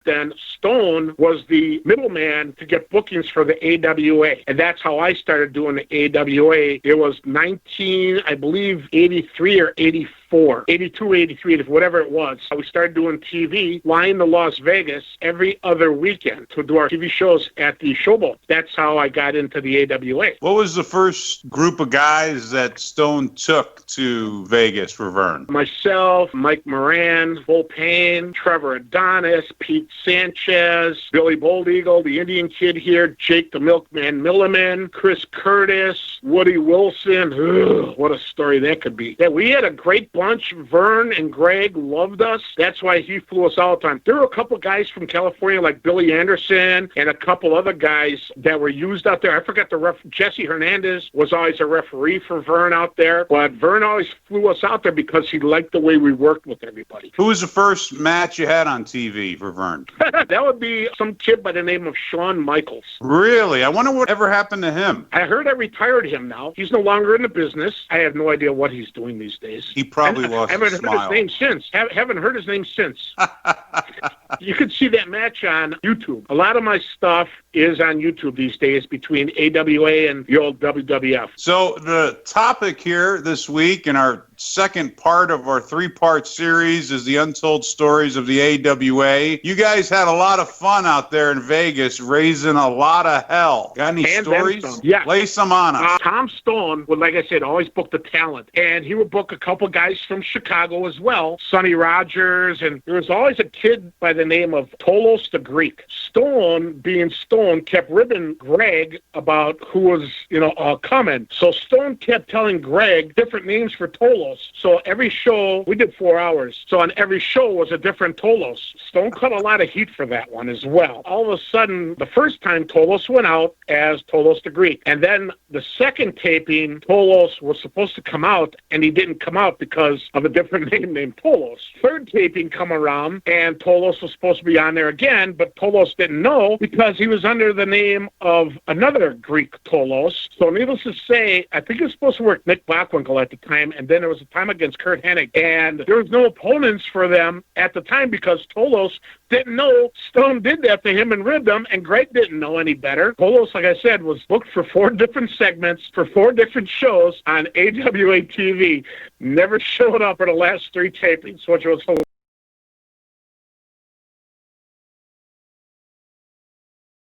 then Stone was the middleman to get bookings for the AWA. And that's how I started doing the AWA. It was 83 or 84, 82, 83, whatever it was. We started doing TV, flying to Las Vegas every other weekend to do our TV shows at the Showboat. That's how I got into the AWA. What was the first group of guys that Stone took to Vegas for Vern? Myself, Mike Moran, Bull Payne, Trevor Adonis, Pete Sanchez, Billy Bold Eagle, the Indian Kid here, Jake the Milkman Milliman, Chris Curtis, Woody Wilson. Ugh, what a story that could be. Yeah, we had a great bunch. Vern and Greg loved us. That's why he flew us all the time. There were a couple guys from California like Billy Anderson and a couple other guys that were used out there. I forgot the Jesse Hernandez was always a referee for Vern out there, but Vern always flew us out there because he liked the way we worked with everybody. Who was the first match you had on TV for Vern? That would be some kid by the name of Shawn Michaels. Really? I wonder what ever happened to him. I heard I retired him now. He's no longer in the business. I have no idea what he's doing these days. He probably lost his smile. Haven't heard his name since. You could see that match on YouTube. A lot of my stuff is on YouTube these days between AWA and the old WWF. So the topic here this week in our second part of our three-part series is the untold stories of the AWA. You guys had a lot of fun out there in Vegas, raising a lot of hell. Got any stories? Yeah. Lay some on us. Tom Stone would, like I said, always book the talent. And he would book a couple guys from Chicago as well, Sonny Rogers, and there was always a kid by the name of Tolos the Greek. Stone, being Stone, kept ribbing Greg about who was, coming. So Stone kept telling Greg different names for Tolos. So every show, we did 4 hours. So on every show was a different Tolos. Stone cut a lot of heat for that one as well. All of a sudden, the first time Tolos went out as Tolos the Greek. And then the second taping, Tolos was supposed to come out, and he didn't come out because of a different name named Tolos. Third taping come around, and Tolos was supposed to be on there again, but Tolos didn't know because he was under the name of another Greek Tolos. So needless to say, I think he was supposed to work Nick Bockwinkel at the time, and then there was a time against Kurt Hennig, and there was no opponents for them at the time because Tolos didn't know Stone did that to him and ribbed him, and Greg didn't know any better. Tolos, like I said, was booked for 4 different segments for 4 different shows on AWA TV. Never showed up for the last 3 tapings, which was hilarious.